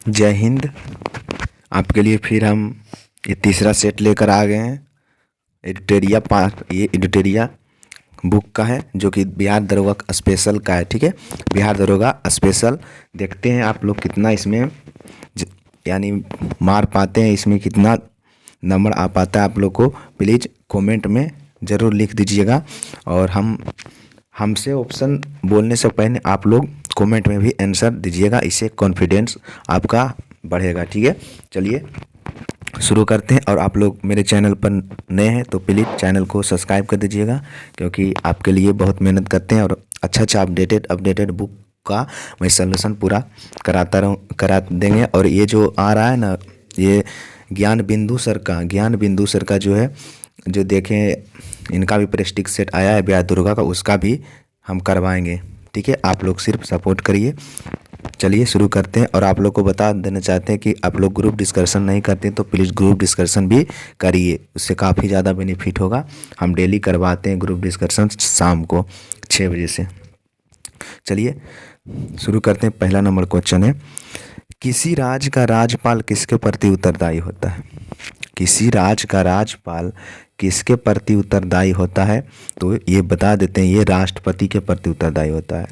जय हिंद। आपके लिए फिर हम ये तीसरा सेट लेकर आ गए हैं। एडिटेरिया ये एडिटेरिया बुक का है जो कि बिहार दरोगा स्पेशल का है। ठीक है, बिहार दरोगा स्पेशल। देखते हैं आप लोग कितना इसमें यानी मार पाते हैं, इसमें कितना नंबर आ पाता है। आप लोग को प्लीज़ कमेंट में ज़रूर लिख दीजिएगा। और हमसे ऑप्शन बोलने से पहले आप लोग कमेंट में भी आंसर दीजिएगा, इससे कॉन्फिडेंस आपका बढ़ेगा। ठीक है, चलिए शुरू करते हैं। और आप लोग मेरे चैनल पर नए हैं तो प्लीज़ चैनल को सब्सक्राइब कर दीजिएगा, क्योंकि आपके लिए बहुत मेहनत करते हैं और अच्छा अपडेटेड बुक का मैं सलूशन पूरा करा देंगे। और ये जो आ रहा है ना, ये ज्ञान बिंदु सर का जो है, जो देखें इनका भी प्रेस्टिक सेट आया है ब्याह दुर्गा का, उसका भी हम करवाएंगे। ठीक है, आप लोग सिर्फ सपोर्ट करिए। चलिए शुरू करते हैं। और आप लोग को बता देना चाहते हैं कि आप लोग ग्रुप डिस्कशन नहीं करते तो प्लीज़ ग्रुप डिस्कशन भी करिए, उससे काफ़ी ज़्यादा बेनिफिट होगा। हम डेली करवाते हैं ग्रुप डिस्कशन शाम को 6 बजे से। चलिए शुरू करते हैं। पहला नंबर क्वेश्चन है, किसी राज्य का राज्यपाल किसके प्रति उत्तरदायी होता है? किसी राज्य का राज्यपाल किसके प्रति उत्तरदायी होता है? तो ये बता देते हैं, ये राष्ट्रपति के प्रति उत्तरदायी होता है।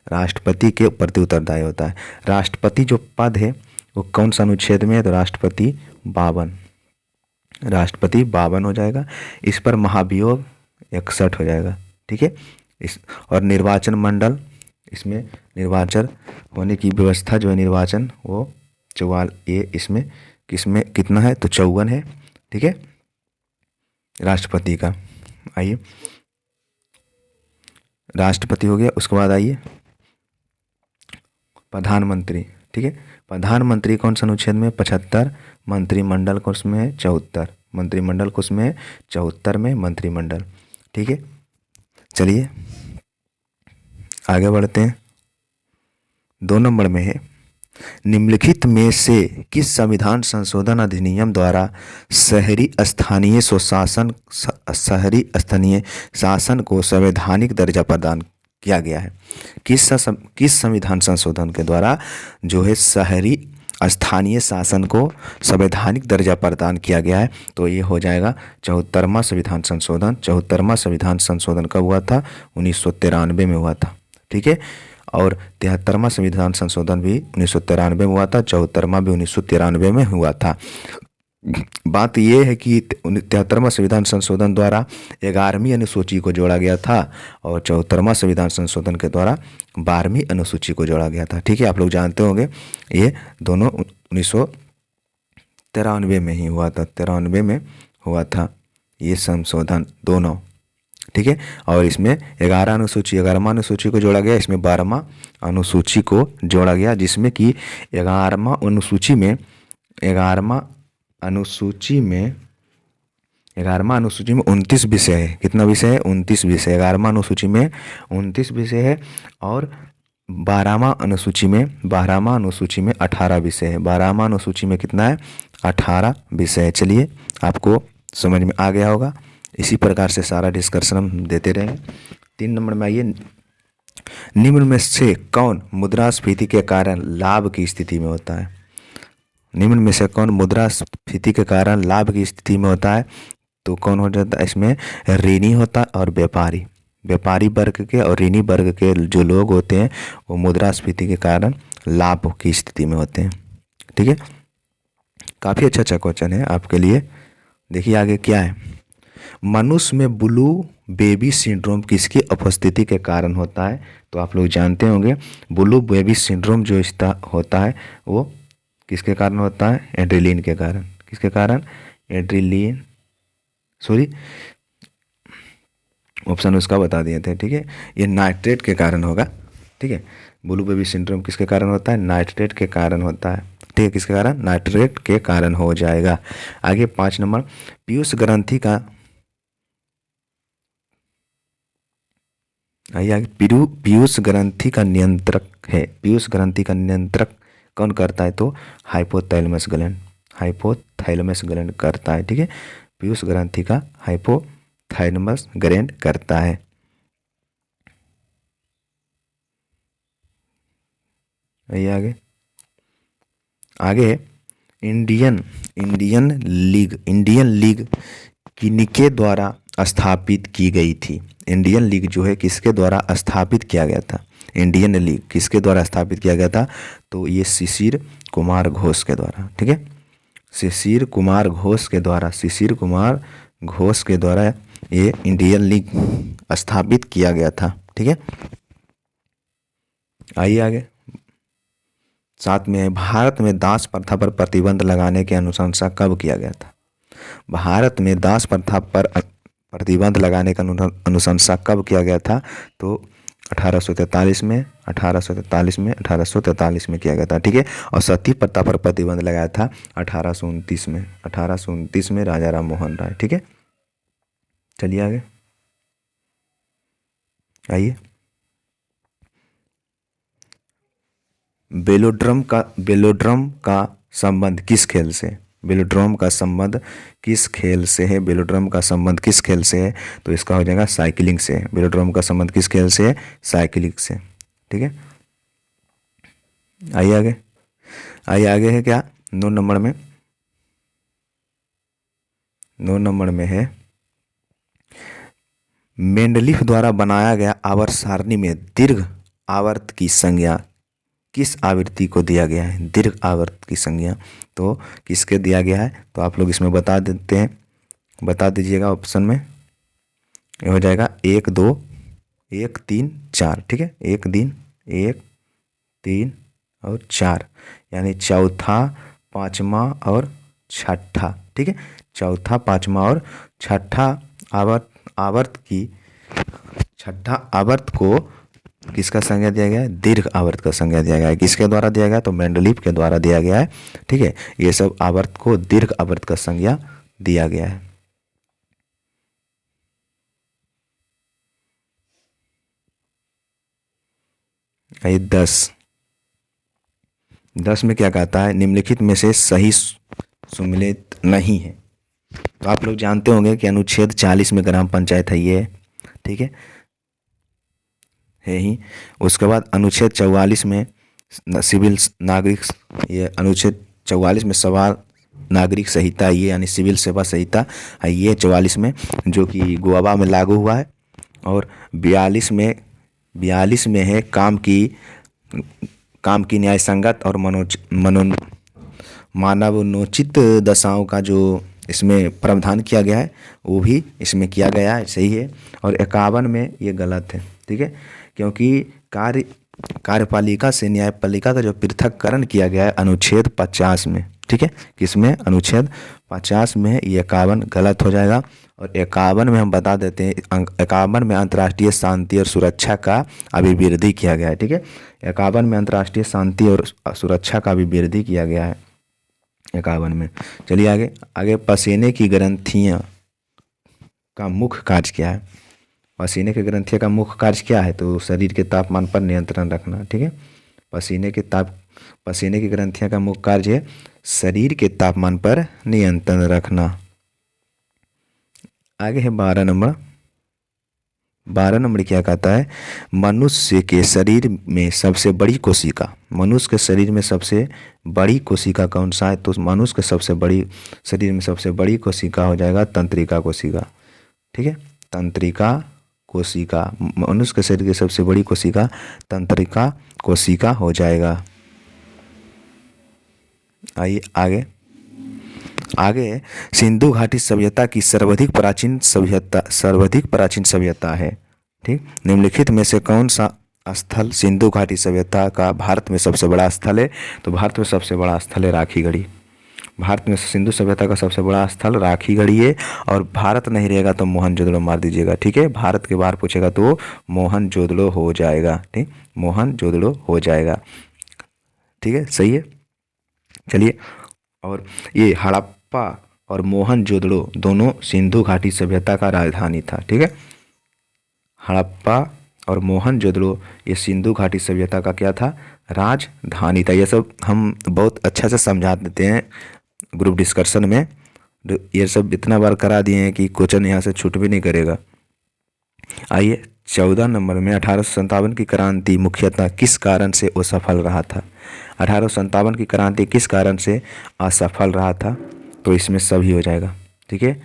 राष्ट्रपति के प्रति उत्तरदायी होता है। राष्ट्रपति जो पद है वो कौन सा अनुच्छेद में है? तो राष्ट्रपति 52। राष्ट्रपति 52 हो जाएगा। इस पर महाभियोग 61 हो जाएगा। ठीक है, इस और निर्वाचन मंडल, इसमें निर्वाचन होने की व्यवस्था जो है निर्वाचन वो 44, ये इसमें किसमें कितना है? तो 54 है। ठीक है, राष्ट्रपति का। आइए, राष्ट्रपति हो गया। उसके बाद आइए प्रधानमंत्री। ठीक है, प्रधानमंत्री कौन सा अनुच्छेद में? 75। मंत्रिमंडल को उसमें है 74। मंत्रिमंडल को उसमें है 74 में मंत्रिमंडल। ठीक है, चलिए आगे बढ़ते हैं। 2 नंबर में है, निम्नलिखित में से किस संविधान संशोधन अधिनियम द्वारा शहरी स्थानीय शासन को संवैधानिक दर्जा प्रदान किया गया है? किस संविधान संशोधन के द्वारा जो है शहरी स्थानीय शासन को संवैधानिक दर्जा प्रदान किया गया है? तो ये हो जाएगा 74वां संविधान संशोधन। 74वां संविधान संशोधन कब हुआ था? 1993 में हुआ था। ठीक है, और 73वां संविधान संशोधन भी 1993 में हुआ था। 74वां भी 1993 में हुआ था। बात यह है कि 73वां संविधान संशोधन द्वारा 11वीं अनुसूची को जोड़ा गया था और 74वां संविधान संशोधन के द्वारा 12वीं अनुसूची को जोड़ा गया था। ठीक है, आप लोग जानते होंगे ये दोनों 1993 में ही हुआ था। 93 में हुआ था ये संशोधन दोनों। ठीक है, और इसमें 11वां अनुसूची को जोड़ा गया, इसमें 12वां अनुसूची को जोड़ा गया, जिसमें कि 11वां अनुसूची में 29 विषय है। कितना विषय है? 29 विषय। 11वां अनुसूची में 29 विषय है और 12वां अनुसूची में 18 विषय है। 12वां अनुसूची में कितना है? 18 विषय है। चलिए आपको समझ में आ गया होगा। इसी प्रकार से सारा डिस्कशन हम देते रहेंगे। 3 नंबर में आइए, निम्न में से कौन मुद्रास्फीति के कारण लाभ की स्थिति में होता है? निम्न में से कौन मुद्रास्फीति के कारण लाभ की स्थिति में होता है? तो कौन हो जाता है इसमें? ऋणी होता है और व्यापारी वर्ग के और ऋणी वर्ग के जो लोग होते हैं वो मुद्रास्फीति के कारण लाभ की स्थिति में होते हैं। ठीक है, काफ़ी अच्छा क्वेश्चन है आपके लिए। देखिए आगे क्या है, मनुष्य में ब्लू बेबी सिंड्रोम किसकी उपस्थिति के कारण होता है? तो आप लोग जानते होंगे ब्लू बेबी सिंड्रोम जो होता है वो किसके कारण होता है? एड्रेलिन के कारण। किसके कारण? एड्रेलिन, सॉरी ऑप्शन उसका बता दिए थे। ठीक है, ये नाइट्रेट के कारण होगा। ठीक है, ब्लू बेबी सिंड्रोम किसके कारण होता है? नाइट्रेट के कारण होता है। ठीक है, किसके कारण? नाइट्रेट के कारण हो जाएगा। आगे 5 नंबर, पीयूष ग्रंथि का पीयूष ग्रंथि का नियंत्रक है। पीयूष ग्रंथि का नियंत्रक कौन करता है? तो हाइपोथैलेमस ग्लैंड करता है। ठीक है, पीयूष ग्रंथि का हाइपोथैलेमस ग्लैंड करता है। आइए आगे, आगे इंडियन इंडियन लीग किनके द्वारा स्थापित की गई थी। इंडियन लीग जो है किसके द्वारा स्थापित किया गया था। इंडियन लीग किसके द्वारा स्थापित किया गया था, तो ये शिशिर कुमार घोष के द्वारा। ठीक है, शिशिर कुमार घोष के द्वारा ये इंडियन लीग स्थापित किया गया था। ठीक है, आइए आगे। साथ में भारत में दास प्रथा पर प्रतिबंध लगाने की अनुशंसा कब किया गया था। भारत में दास प्रथा पर प्रतिबंध लगाने का अनुशंसा कब किया गया था, तो 1843 में 1843 में किया गया था। ठीक है, और सती प्रथा पर प्रतिबंध लगाया था 1829 में राजा राम मोहन राय। ठीक है, चलिए आगे आइए। वेलोड्रम का संबंध किस खेल से। वेलोड्रम का संबंध किस खेल से है। वेलोड्रम का संबंध किस खेल से है, तो इसका हो जाएगा साइकिलिंग से। वेलोड्रम का संबंध किस खेल से है, साइकिलिंग से। ठीक है, आइए आगे है क्या 9 नंबर में है मेंडलीफ द्वारा बनाया गया आवर्त सारणी में दीर्घ आवर्त की संज्ञा किस आवृत्ति को दिया गया है। दीर्घ आवर्त की संज्ञा तो किसके दिया गया है, तो आप लोग इसमें बता दीजिएगा ऑप्शन में। ये हो जाएगा 1 2 1 3 4। ठीक है, 1 3 और 4, यानी चौथा, पाँचवा और छठा। ठीक है, चौथा, पाँचवा और छठा छठा आवर्त को किसका संज्ञा दिया गया है, दीर्घ आवर्त का संज्ञा दिया गया है। किसके द्वारा दिया गया, तो मेंडलीफ के द्वारा दिया गया है। ठीक है, ये सब आवर्त को दीर्घ आवर्त का संज्ञा दिया गया है। ये 10 में क्या कहता है, निम्नलिखित में से सही सुमेलित नहीं है। तो आप लोग जानते होंगे कि अनुच्छेद 40 में ग्राम पंचायत है ये। ठीक है ही। उसके बाद अनुच्छेद 44 में सिविल नागरिक, ये अनुच्छेद 44 में सवाल नागरिक संहिता, ये यानी सिविल सेवा संहिता है ये 44 में, जो कि गोवा में लागू हुआ है। और 42 में है काम की न्याय संगत और मानवोचित दशाओं का जो इसमें प्रावधान किया गया है, वो भी इसमें किया गया है, सही है। और 51 में ये गलत है। ठीक है, क्योंकि कार्यपालिका से न्यायपालिका का जो पृथककरण किया गया है अनुच्छेद 50 में। ठीक है, किसमें, अनुच्छेद 50 में, ये 51 गलत हो जाएगा। और 51 में हम बता देते हैं, 51 में अंतर्राष्ट्रीय शांति और सुरक्षा का अभिवृद्धि किया गया है। ठीक है, 51 में अंतर्राष्ट्रीय शांति और सुरक्षा का अभिवृद्धि किया गया है 51 में। चलिए आगे पसीने की ग्रंथियाँ का मुख्य कार्य क्या है। पसीने की ग्रंथियों का मुख्य कार्य क्या है, तो शरीर के तापमान पर नियंत्रण रखना। ठीक है, पसीने की ग्रंथियों का मुख्य कार्य है शरीर के तापमान पर नियंत्रण रखना। आगे है 12 नंबर क्या कहता है, मनुष्य के शरीर में सबसे बड़ी कोशिका कौन सा है, तो मनुष्य के शरीर में सबसे बड़ी कोशिका हो जाएगा तंत्रिका कोशिका। ठीक है, तंत्रिका कोशिका, मनुष्य के शरीर की सबसे बड़ी कोशिका तंत्रिका कोशिका हो जाएगा। आइए आगे सिंधु घाटी सभ्यता की सर्वाधिक प्राचीन सभ्यता है। ठीक, निम्नलिखित में से कौन सा स्थल सिंधु घाटी सभ्यता का भारत में सबसे बड़ा स्थल है, तो भारत में सबसे बड़ा स्थल है राखीगढ़ी। भारत में सिंधु सभ्यता का सबसे बड़ा स्थल राखीगढ़ी है। और भारत नहीं रहेगा तो मोहनजोदड़ो मार दीजिएगा। ठीक है, भारत के बाहर पूछेगा तो मोहनजोदड़ो हो जाएगा। ठीक, मोहनजोदड़ो हो जाएगा। ठीक है, सही है। चलिए, और ये हड़प्पा और मोहनजोदड़ो दोनों सिंधु घाटी सभ्यता का राजधानी था। ठीक है, हड़प्पा और मोहनजोदड़ो ये सिंधु घाटी सभ्यता का क्या था, राजधानी था। ये सब हम बहुत अच्छा से समझा देते हैं ग्रुप डिस्कशन में। ये सब इतना बार करा दिए हैं कि क्वेश्चन यहाँ से छूट भी नहीं करेगा। आइए 14 नंबर में 1857 की क्रांति मुख्यतः किस कारण से असफल रहा था। 1857 की क्रांति किस कारण से असफल रहा था? तो इसमें सभी हो जाएगा, ठीक है।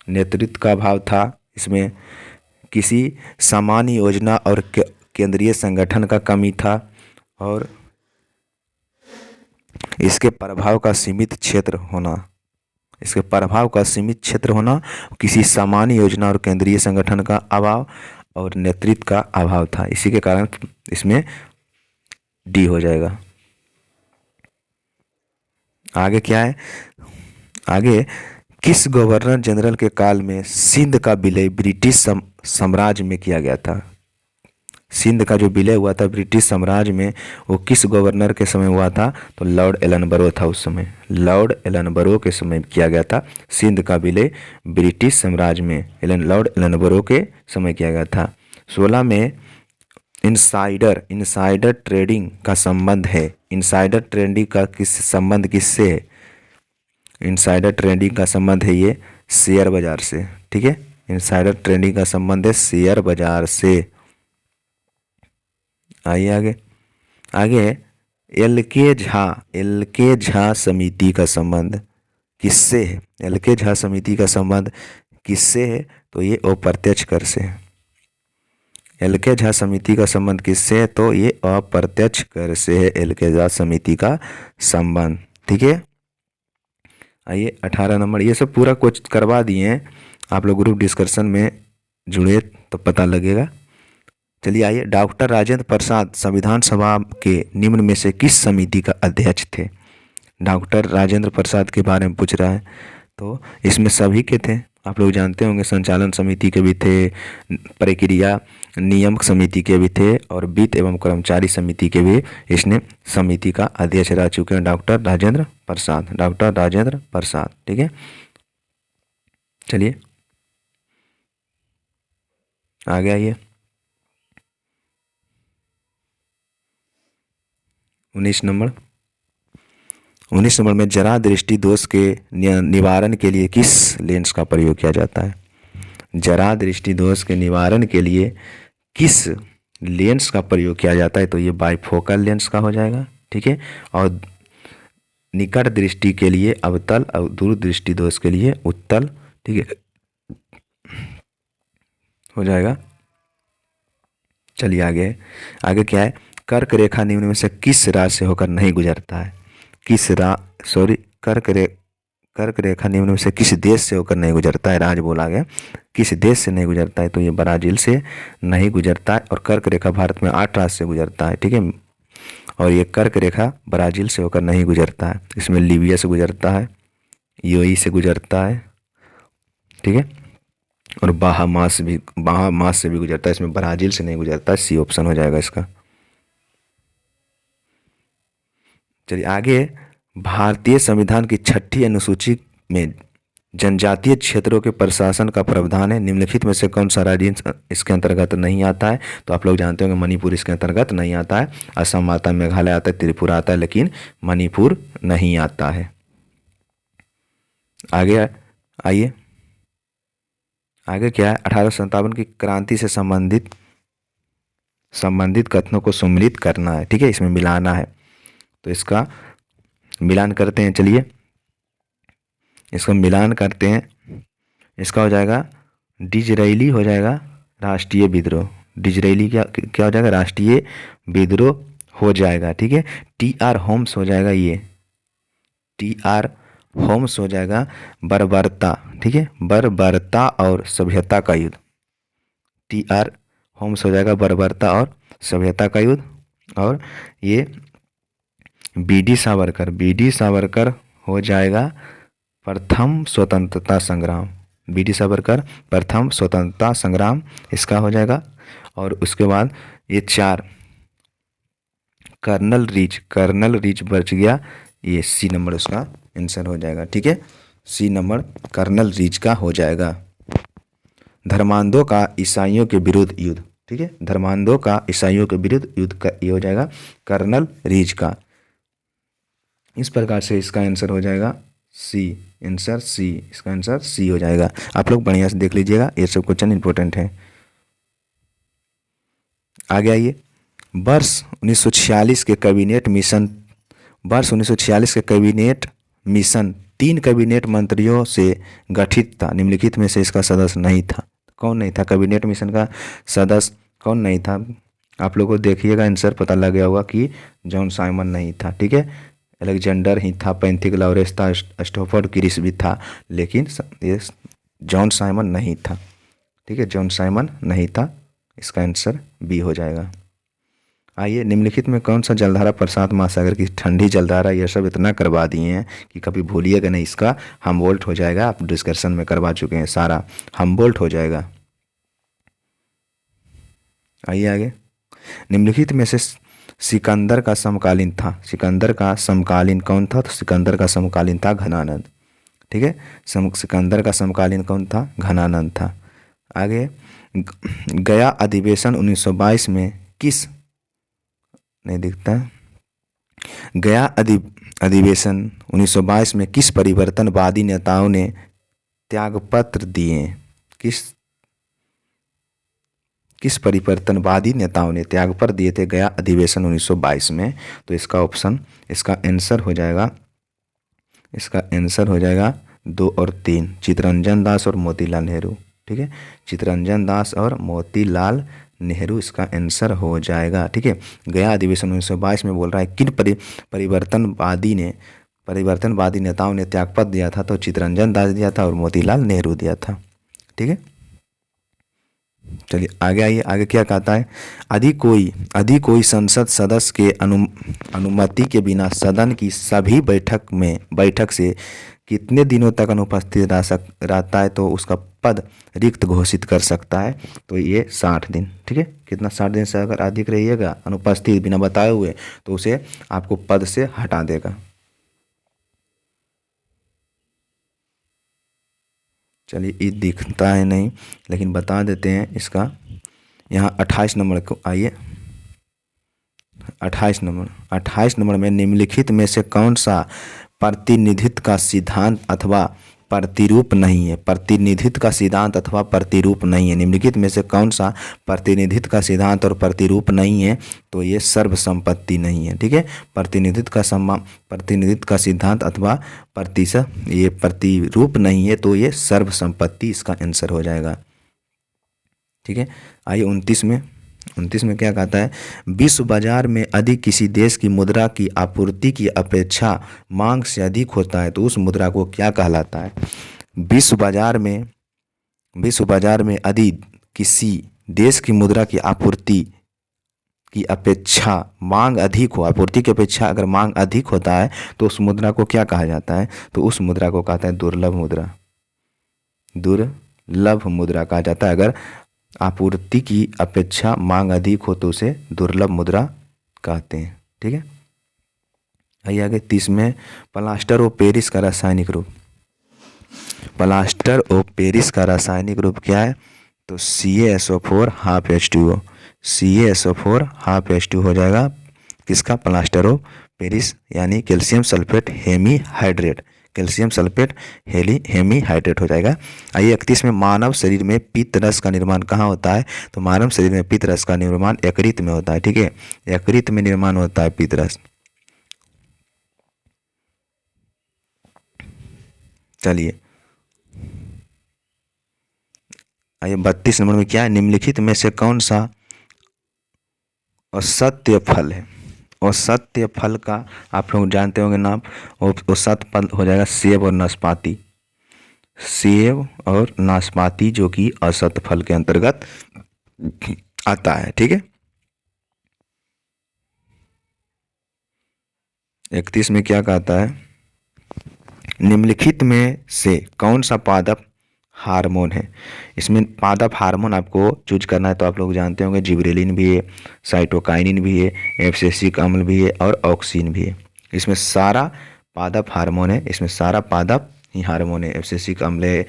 नेतृत्व का अभाव था, इसमें किसी सामान्य योजना और केंद्रीय संगठन का कमी था, और इसके प्रभाव का सीमित क्षेत्र होना, इसके प्रभाव का सीमित क्षेत्र होना, किसी सामान्य योजना और केंद्रीय संगठन का अभाव, और नेतृत्व का अभाव था। इसी के कारण इसमें डी हो जाएगा। आगे क्या है? आगे किस गवर्नर जनरल के काल में सिंध का विलय ब्रिटिश साम्राज्य में किया गया था? सिंध का जो विलय हुआ था ब्रिटिश साम्राज्य में, वो किस गवर्नर के समय हुआ था? तो लॉर्ड एलनबरो था उस समय, लॉर्ड एलनबरो के समय किया गया था सिंध का विलय ब्रिटिश साम्राज्य में, लॉर्ड एलनबरो के समय किया गया था। 16 में इनसाइडर ट्रेडिंग का संबंध है। इनसाइडर ट्रेडिंग का संबंध किससे है? इनसाइडर ट्रेडिंग का संबंध है ये शेयर बाजार से, ठीक है। इनसाइडर ट्रेडिंग का संबंध है शेयर बाजार से। आइए आगे एल के झा समिति का संबंध किससे है? एल के झा समिति का संबंध किससे है? तो ये अप्रत्यक्ष कर से है। एल के झा समिति का संबंध किससे है? तो ये अप्रत्यक्ष कर से है एल के झा समिति का संबंध, ठीक है। आइए 18 नंबर, ये सब पूरा कुछ करवा दिए हैं, आप लोग ग्रुप डिस्कशन में जुड़े तो पता लगेगा। चलिए आइए, डॉक्टर राजेंद्र प्रसाद संविधान सभा के निम्न में से किस समिति का अध्यक्ष थे? डॉक्टर राजेंद्र प्रसाद के बारे में पूछ रहा है, तो इसमें सभी के थे, आप लोग जानते होंगे। संचालन समिति के भी थे, प्रक्रिया नियमक समिति के भी थे, और वित्त एवं कर्मचारी समिति के भी इसने समिति का अध्यक्ष रह चुके हैं डॉक्टर राजेंद्र प्रसाद, ठीक है। चलिए आगे आइए, 19 नंबर में जरा दृष्टि दोष के निवारण के लिए किस लेंस का प्रयोग किया जाता है? जरा दृष्टि दोष के निवारण के लिए किस लेंस का प्रयोग किया जाता है? तो ये बाइफोकल लेंस का हो जाएगा, ठीक है। और निकट दृष्टि के लिए अवतल, और दूर दृष्टि दोष के लिए उत्तल, ठीक है, हो जाएगा। चलिए आगे क्या है? कर्क रेखा निम्न में से किस राशि से होकर नहीं गुजरता है? कर्क रेखा निम्न में से किस देश से होकर नहीं गुजरता है? राज बोला गया, किस देश से नहीं गुजरता है? तो ये ब्राजील से नहीं गुजरता है। और कर्क रेखा भारत में 8 राज्य से गुजरता है, ठीक है। और ये कर्क रेखा ब्राजील से होकर नहीं गुजरता है, इसमें लीबिया से गुजरता है, यूएई से गुजरता है, ठीक है। और बाहामास से भी गुजरता है, इसमें ब्राजील से नहीं गुजरता है। सी ऑप्शन हो जाएगा इसका। चलिए आगे, भारतीय संविधान की 6ठी अनुसूची में जनजातीय क्षेत्रों के प्रशासन का प्रावधान है। निम्नलिखित में से कौन सा राज्य इसके अंतर्गत नहीं आता है? तो आप लोग जानते होंगे मणिपुर इसके अंतर्गत नहीं आता है। असम आता है, मेघालय आता है, त्रिपुरा आता है, लेकिन मणिपुर नहीं आता है। आगे आइए, आगे क्या है? 1857 की क्रांति से संबंधित कथनों को सम्मिलित करना है, ठीक है, इसमें मिलाना है। तो इसका मिलान करते हैं, चलिए इसका मिलान करते हैं। इसका हो जाएगा डिजरैली हो जाएगा राष्ट्रीय विद्रोह। डिजरैली क्या हो जाएगा? राष्ट्रीय विद्रोह हो जाएगा, ठीक है। टी.आर. होम्स हो जाएगा, ये टी.आर. होम्स हो जाएगा बर्बरता, ठीक है, बर्बरता और सभ्यता का युद्ध। टी.आर. होम्स हो जाएगा बर्बरता और सभ्यता का युद्ध। और ये बी.डी. सावरकर हो जाएगा प्रथम स्वतंत्रता संग्राम। बी.डी. सावरकर प्रथम स्वतंत्रता संग्राम इसका हो जाएगा। और उसके बाद ये 4 कर्नल रीच बच गया, ये सी नंबर उसका आंसर हो जाएगा, ठीक है। सी नंबर कर्नल रीच का हो जाएगा। धर्मांधों का ईसाइयों के विरुद्ध युद्ध, ठीक है, धर्मांधों का ईसाइयों के विरुद्ध युद्ध का ये हो जाएगा कर्नल रीच का। इस प्रकार से इसका आंसर हो जाएगा सी, आंसर सी, इसका आंसर सी हो जाएगा। आप लोग बढ़िया से देख लीजिएगा, ये सब क्वेश्चन इंपॉर्टेंट है। आगे आइए, वर्ष 1946 के कैबिनेट मिशन वर्ष 1946 के कैबिनेट मिशन 3 कैबिनेट मंत्रियों से गठित था, निम्नलिखित में से इसका सदस्य नहीं था। कौन नहीं था कैबिनेट मिशन का सदस्य? कौन नहीं था? आप लोगों को देखिएगा आंसर पता लग गया होगा कि जॉन साइमन नहीं था, ठीक है। अलेक्जेंडर ही था, पैंथिक लॉरेंस था, स्टोफर्ड क्रिस भी था, लेकिन ये जॉन साइमन नहीं था, ठीक है। जॉन साइमन नहीं था, इसका आंसर बी हो जाएगा। आइए, निम्नलिखित में कौन सा जलधारा प्रशांत महासागर की ठंडी जलधारा, ये सब इतना करवा दिए हैं कि कभी भूलिएगा नहीं। इसका हमबोल्ट हो जाएगा, आप डिस्कशन में करवा चुके हैं, सारा हमबोल्ट हो जाएगा। आइए आगे, निम्नलिखित में से सिकंदर का समकालीन था, सिकंदर का समकालीन कौन था? तो सिकंदर का समकालीन था घनानंद, ठीक है। सिकंदर का समकालीन कौन था? घनानंद था। आगे, गया अधिवेशन 1922 में किस नहीं दिखता, गया अधिवेशन 1922 में किस परिवर्तनवादी नेताओं ने त्यागपत्र दिए? किस परिवर्तनवादी नेताओं ने त्यागपत्र दिए थे गया अधिवेशन 1922 में? तो इसका ऑप्शन, इसका आंसर हो जाएगा, इसका आंसर हो जाएगा 2 और 3, चित्तरंजन दास और मोतीलाल नेहरू, ठीक है। चित्तरंजन दास और मोतीलाल नेहरू इसका आंसर हो जाएगा, ठीक है। गया अधिवेशन 1922 में बोल रहा है किन परिवर्तनवादी नेताओं ने त्यागपत्र दिया था? तो चित्तरंजन दास दिया था और मोतीलाल नेहरू दिया था, ठीक है। चलिए आगे आइए, आगे क्या कहता है? यदि कोई संसद सदस्य के अनुमति के बिना सदन की सभी बैठक से कितने दिनों तक अनुपस्थित रहता है तो उसका पद रिक्त घोषित कर सकता है? तो ये 60 दिन, ठीक है। कितना? 60 दिन से अगर अधिक रहिएगा अनुपस्थित बिना बताए हुए तो उसे आपको पद से हटा देगा। चलिए, ये दिखता है नहीं लेकिन बता देते हैं इसका। यहाँ 28 नंबर को आइए, 28 नंबर में निम्नलिखित में से कौन सा प्रतिनिधित्व का सिद्धांत अथवा प्रतिरूप नहीं है? प्रतिनिधित्व का सिद्धांत अथवा प्रतिरूप नहीं है, निम्नलिखित में से कौन सा प्रतिनिधित्व का सिद्धांत और प्रतिरूप नहीं है? तो ये सर्वसम्पत्ति नहीं है, ठीक है। प्रतिनिधित्व का सिद्धांत अथवा ये प्रतिरूप नहीं है, तो ये सर्वसम्पत्ति इसका आंसर हो जाएगा, ठीक है। आइए 29 में क्या कहता है? विश्व बाजार में यदि किसी देश की मुद्रा की आपूर्ति की अपेक्षा मांग से अधिक होता है तो उस मुद्रा को क्या कहलाता है? विश्व बाजार में यदि किसी देश की मुद्रा की आपूर्ति की अपेक्षा मांग अधिक हो, आपूर्ति की अपेक्षा अगर मांग अधिक होता है तो उस मुद्रा को क्या कहा जाता है? तो उस मुद्रा को कहता है दुर्लभ मुद्रा, दुर्लभ मुद्रा कहा जाता है। अगर आपूर्ति की अपेक्षा मांग अधिक हो तो उसे दुर्लभ मुद्रा कहते हैं, ठीक है। आइए आगे 30 में, प्लास्टर ऑफ पेरिस का रासायनिक रूप, प्लास्टर ऑफ पेरिस का रासायनिक रूप क्या है? तो CaSO4 half H2O, CaSO4 half H2O हो जाएगा किसका? प्लास्टर ऑफ पेरिस, यानी calcium sulphate hemihydrate, calcium sulphate hemihydrate हो जाएगा। आइए 31 में, मानव शरीर में पित्त रस का निर्माण कहाँ होता है? तो मानव शरीर में पित्त रस का निर्माण यकृत में होता है, ठीक है। यकृत में निर्माण होता है पित्त रस। चलिए आइए 32 नंबर में क्या है? निम्नलिखित में से कौन सा असत्य फल है? असत्य फल का आप लोग जानते होंगे नाम, असत्य फल हो जाएगा सेब और नाशपाती, सेब और नाशपाती जो कि असत्य फल के अंतर्गत आता है, ठीक है। 31 में क्या कहता है? निम्नलिखित में से कौन सा पादप हार्मोन है? इसमें पादप हार्मोन आपको चूज करना है, तो आप लोग जानते होंगे जिबरेलिन भी है, साइटोकाइनिन भी है, एब्सिसिक अम्ल भी है और ऑक्सिन भी है। इसमें सारा पादप हार्मोन है, इसमें सारा पादप ही हार्मोन है। एब्सिसिक अम्ल है,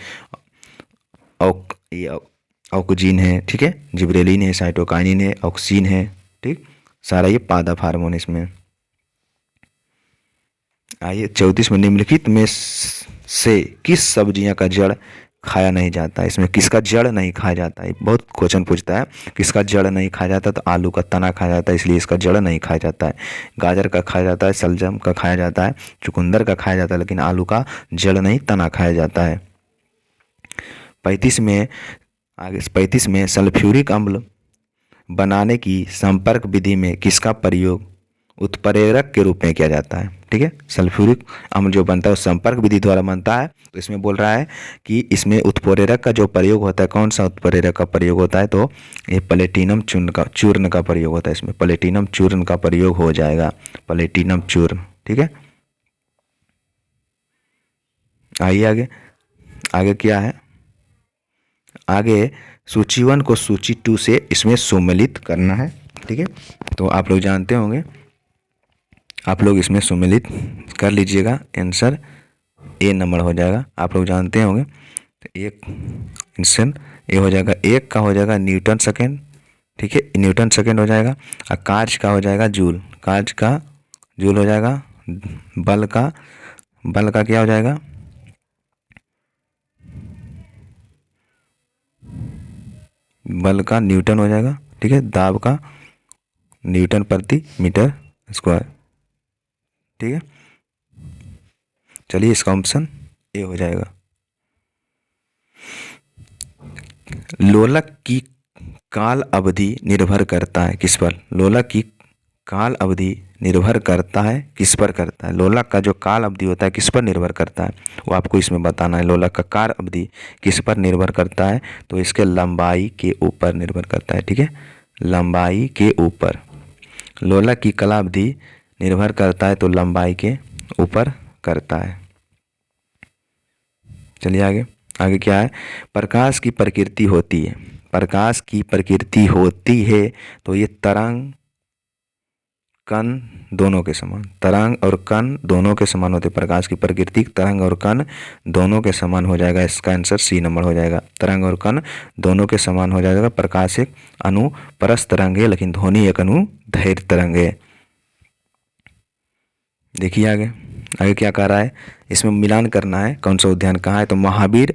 ऑक्सिन है, ठीक है, जिबरेलिन है, साइटोकाइनिन है, ऑक्सिन है, ठीक, सारा ये पादप हार्मोन इसमें। आइए 34 में, निम्नलिखित में से किस सब्जियां का जड़ खाया नहीं जाता। इसमें किसका जड़ नहीं खाया जाता है, बहुत क्वेश्चन पूछता है, किसका जड़ नहीं खाया जाता, तो आलू का तना खाया जाता है, इसलिए इसका जड़ नहीं खाया जाता है। गाजर का खाया जाता है, शलजम का खाया जाता है, चुकंदर का खाया जाता है, लेकिन आलू का जड़ नहीं तना खाया जाता है। 35 में सल्फ्यूरिक अम्ल बनाने की संपर्क विधि में किसका प्रयोग उत्प्रेरक के रूप में किया जाता है। ठीक है, सल्फ्यूरिक अम्ल जो बनता है वो संपर्क विधि द्वारा बनता है। तो इसमें बोल रहा है कि इसमें उत्प्रेरक का जो प्रयोग होता है, कौन सा उत्प्रेरक का प्रयोग होता है, तो ये प्लेटिनम चूर्ण का प्रयोग होता है। इसमें प्लेटिनम चूर्ण का प्रयोग हो जाएगा, प्लेटिनम चूर्ण। ठीक है, आइए आगे। आगे क्या है, आगे सूची 1 को सूची 2 से इसमें सम्मिलित करना है। ठीक है, तो आप लोग जानते होंगे, आप लोग इसमें सम्मिलित कर लीजिएगा, आंसर ए नंबर हो जाएगा। आप लोग जानते होंगे, तो एक आंसर ए हो जाएगा। एक का हो जाएगा न्यूटन सेकेंड। ठीक है, न्यूटन सेकेंड हो जाएगा। और कार्य का हो जाएगा जूल, कार्य का जूल हो जाएगा। बल का क्या हो जाएगा, बल का न्यूटन हो जाएगा। ठीक है, दाब का न्यूटन प्रति मीटर स्क्वायर। ठीक है, चलिए इसका ऑप्शन ए हो जाएगा। लोलक की काल अवधि निर्भर करता है किस पर, लोलक की काल अवधि निर्भर करता है किस पर करता है, लोलक का जो काल अवधि होता है किस पर निर्भर करता है, वो आपको इसमें बताना है। लोलक का काल अवधि किस पर निर्भर करता है, तो इसके लंबाई के ऊपर निर्भर करता है। ठीक है, लंबाई के ऊपर लोलक की काल अवधि निर्भर करता है, तो लंबाई के ऊपर करता है। चलिए आगे। आगे क्या है, प्रकाश की प्रकृति होती है, प्रकाश की प्रकृति होती है, तो ये तरंग कण दोनों के समान, तरंग और कण दोनों के समान होते हैं। प्रकाश की प्रकृति तरंग और कण दोनों के समान हो जाएगा, इसका आंसर सी नंबर हो जाएगा। तरंग और कण दोनों के समान हो जाएगा। प्रकाश एक अनुप्रस्थ तरंग है, लेकिन ध्वनि एक अनुदैर्घ्य तरंग है। देखिए आगे। आगे क्या कह रहा है, इसमें मिलान करना है, कौन सा उद्यान कहाँ है, तो महावीर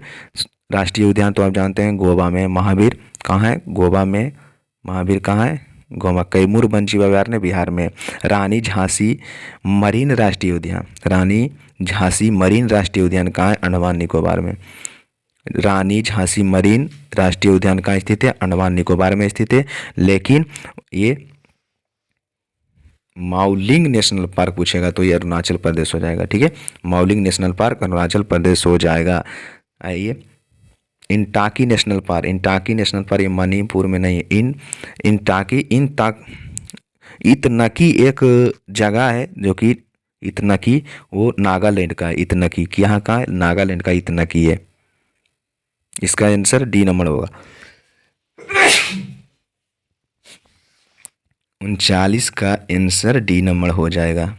राष्ट्रीय उद्यान तो आप जानते हैं गोवा में। महावीर कहाँ है, गोवा में। महावीर कहाँ है, गोवा। कैमूर वन जीव अभयारण्य बिहार में। रानी झांसी मरीन राष्ट्रीय उद्यान, रानी झांसी मरीन राष्ट्रीय उद्यान कहाँ है, अंडमान निकोबार में। रानी झांसी मरीन राष्ट्रीय उद्यान कहाँ स्थित है, अंडमान निकोबार में स्थित है। लेकिन ये माउलिंग नेशनल पार्क पूछेगा तो ये अरुणाचल प्रदेश हो जाएगा। ठीक है, माउलिंग नेशनल पार्क अरुणाचल प्रदेश हो जाएगा। आइए, इंटाकी नेशनल पार्क, इंटाकी नेशनल पार्क ये मणिपुर में नहीं है। इतनकी एक जगह है जो कि इतनकी, वो नागालैंड का है। इतनकी यहाँ का है, नागालैंड का इतनकी है। इसका आंसर डी नंबर होगा। 39 का आंसर डी नंबर हो जाएगा।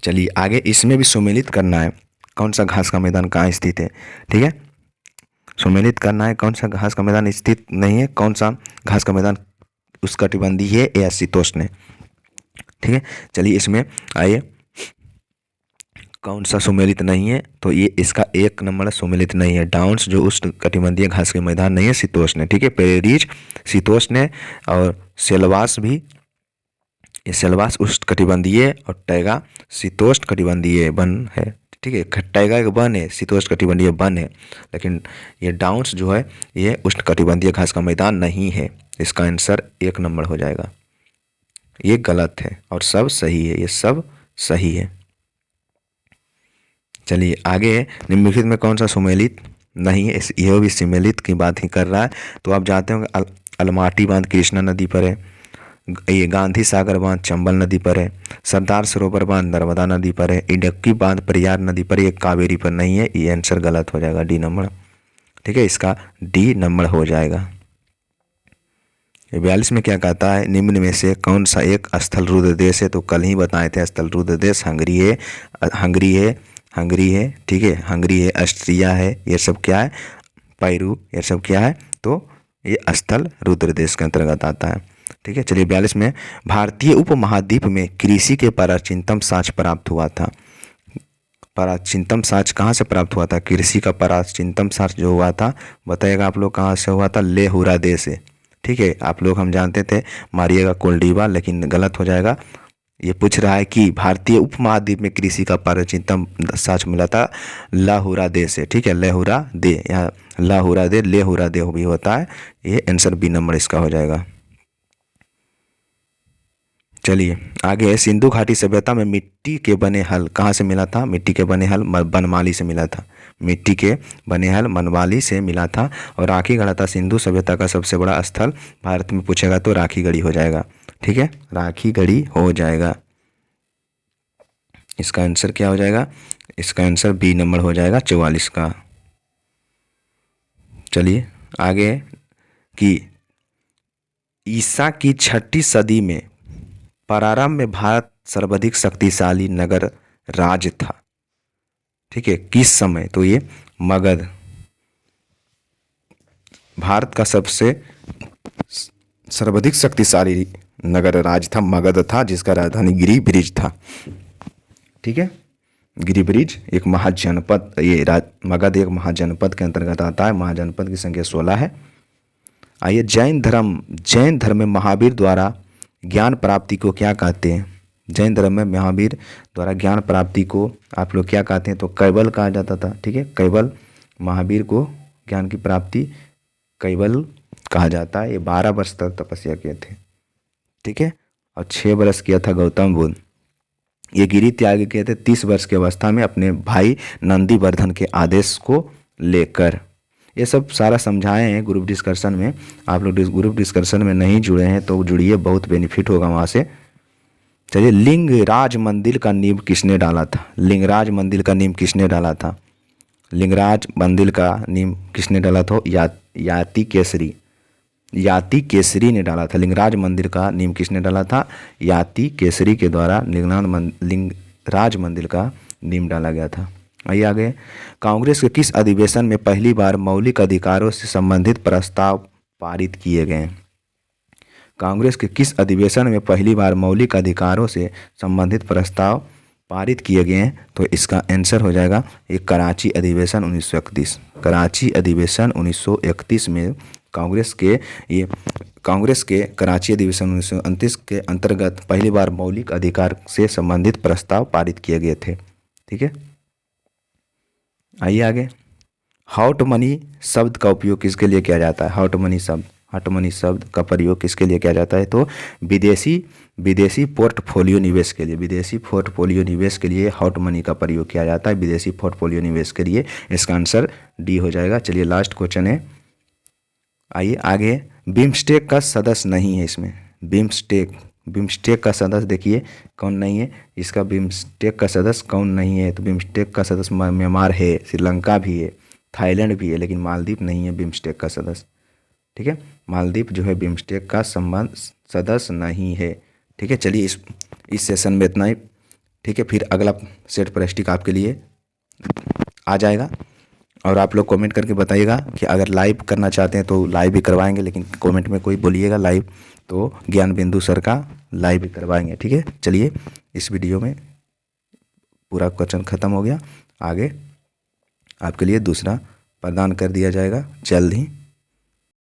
चलिए आगे, इसमें भी सम्मिलित करना है, कौन सा घास का मैदान कहाँ स्थित है। ठीक है, सम्मिलित करना है कौन सा घास का मैदान स्थित नहीं है, कौन सा घास का मैदान उष्णकटिबंधीय है या शीतोष्ण है। ठीक है, चलिए इसमें आइए, कौन सा सम्मिलित नहीं है, तो ये इसका एक नंबर सम्मिलित नहीं है। डाउन्स जो उष्णकटिबंधीय घास के मैदान नहीं है, शीतोष्ण है। ठीक है, प्रेरीज शीतोष्ण है, और सेलवास भी, ये सेलवास उष्णकटिबंधीय और टैगा शीतोष्ण कटिबंधीय वन है। ठीक है, टैगा एक वन है, शीतोष्ण कटिबंधीय वन है, लेकिन ये डाउन्स जो है ये उष्णकटिबंधीय घास का मैदान नहीं है। इसका आंसर एक नंबर हो जाएगा। ये गलत है और सब सही है, ये सब सही है। चलिए आगे, निम्नलिखित में कौन सा सम्मिलित नहीं है, यह भी सम्मिलित की बात ही कर रहा है। तो आप जानते होंगे अलमाटी बांध कृष्णा नदी पर है, ये गांधी सागर बांध चंबल नदी पर है, सरदार सरोवर बांध नर्मदा नदी पर है, इडक्की बांध प्रयाग नदी पर, ये कावेरी पर नहीं है। ये आंसर गलत हो जाएगा, डी नंबर। ठीक है, इसका डी नंबर हो जाएगा। 42 में क्या कहता है, निम्न में से कौन सा एक स्थल रुद्र देश है, तो कल ही बताए थे स्थल रुद्र देश हंगरी है, हंगरी है, हंगरी है। ठीक है, हंगरी है, ऑस्ट्रिया है, ये सब क्या है, पेरू, ये सब क्या है, तो ये स्थल रुद्र देश के अंतर्गत आता है। ठीक है, चलिए 42 में, भारतीय उपमहाद्वीप में कृषि के प्राचीनतम साक्ष्य प्राप्त हुआ था, प्राचीनतम साक्ष्य कहाँ से प्राप्त हुआ था? कृषि का प्राचीनतम साक्ष्य जो हुआ था, बताइएगा आप लोग कहाँ से हुआ था? लेहुरा देश से। ठीक है, आप लोग हम जानते थे, मारिएगा कोल्डीवा, लेकिन गलत हो जाएगा। ये पूछ रहा है कि भारतीय उपमहाद्वीप में कृषि का प्राचीनतम साक्ष्य मिला था लाहुरा दे से। ठीक है, लेहुरा दे, यहाँ लाहुरा दे, लेहुरा दे भी होता है। ये आंसर बी नंबर इसका हो जाएगा। चलिए आगे है, सिंधु घाटी सभ्यता में मिट्टी के बने हल कहाँ से मिला था? मिट्टी के बने हल बनमाली से मिला था। मिट्टी के बने हल बनमाली से मिला था। और राखी गढ़ा था सिंधु सभ्यता का सबसे बड़ा स्थल। भारत में पूछेगा तो राखी गढ़ी हो जाएगा। ठीक है, राखी गढ़ी हो जाएगा। इसका आंसर क्या हो जाएगा? इसका आंसर बी नंबर हो जाएगा 44 का। चलिए आगे कि ईसा की 6ठी सदी में प्रारंभ में भारत सर्वाधिक शक्तिशाली नगर राज्य था। ठीक है, किस समय? तो ये मगध भारत का सबसे सर्वाधिक शक्तिशाली नगर राज्य था, मगध था, जिसका राजधानी गिरिब्रिज था। ठीक है, गिरिब्रिज एक महाजनपद, मगध एक महाजनपद के अंतर्गत आता है। महाजनपद की संख्या 16 है। आइए, जैन धर्म में महावीर द्वारा ज्ञान प्राप्ति को क्या कहते हैं? जैन धर्म में महावीर द्वारा ज्ञान प्राप्ति को आप लोग क्या कहते हैं? तो कैवल कहा जाता था। ठीक है, कैवल, महावीर को ज्ञान की प्राप्ति कैवल कहा जाता है। ये 12 वर्ष तक तपस्या किए थे। ठीक है, और 6 वर्ष किया था गौतम बुद्ध। ये गिरि त्याग किए थे 30 वर्ष की अवस्था में अपने भाई नंदीवर्धन के आदेश को लेकर। ये सब सारा समझाए हैं ग्रुप डिस्कशन में। आप लोग ग्रुप डिस्कशन में नहीं जुड़े हैं तो जुड़िए, बहुत बेनिफिट होगा वहाँ से। चलिए, लिंगराज मंदिर का नींव किसने डाला था? लिंगराज मंदिर का नींव किसने डाला था? लिंगराज मंदिर का नींव किसने डाला था? याति केसरी ने डाला था। लिंगराज मंदिर का नींव किसने डाला था? याति केसरी के द्वारा लिंगराज मंदिर का नींव डाला गया था। आइए आगे, कांग्रेस के किस अधिवेशन में पहली बार मौलिक अधिकारों से संबंधित प्रस्ताव पारित किए गए? कांग्रेस के किस अधिवेशन में पहली बार मौलिक अधिकारों से संबंधित प्रस्ताव पारित किए गए हैं? तो इसका आंसर हो जाएगा ये कराची अधिवेशन 1931। कराची अधिवेशन 1931 में कांग्रेस के कराची अधिवेशन 1929 के अंतर्गत पहली बार मौलिक अधिकार से संबंधित प्रस्ताव पारित किए गए थे। ठीक है, आइए आगे, हॉट मनी शब्द का उपयोग किसके लिए किया जाता है? हॉट मनी शब्द का प्रयोग किसके लिए किया जाता है? तो विदेशी पोर्टफोलियो निवेश के लिए, विदेशी पोर्टफोलियो निवेश के लिए हॉट मनी का प्रयोग किया जाता है। विदेशी पोर्टफोलियो निवेश के लिए। इसका आंसर डी हो जाएगा। चलिए लास्ट क्वेश्चन है। आइए आगे, बिम्स्टेक का सदस्य नहीं है इसमें। बिम्स्टेक का सदस्य देखिए कौन नहीं है इसका? बिम्स्टेक का सदस्य कौन नहीं है? तो बिम्स्टेक का सदस्य म्यांमार है, श्रीलंका भी है, थाईलैंड भी है, लेकिन मालदीव नहीं है बिम्स्टेक का सदस्य। ठीक है, मालदीव जो है बिम्स्टेक का सदस्य नहीं है। ठीक है, चलिए इस सेशन में इतना ही। ठीक है, फिर अगला सेट प्रैक्टिस आपके लिए आ जाएगा। और आप लोग कमेंट करके बताइएगा कि अगर लाइव करना चाहते हैं तो लाइव भी करवाएंगे, लेकिन कमेंट में कोई बोलिएगा लाइव तो ज्ञान बिंदु सर का लाइव भी करवाएंगे। ठीक है, चलिए इस वीडियो में पूरा क्वेश्चन ख़त्म हो गया। आगे आपके लिए दूसरा प्रदान कर दिया जाएगा जल्द ही।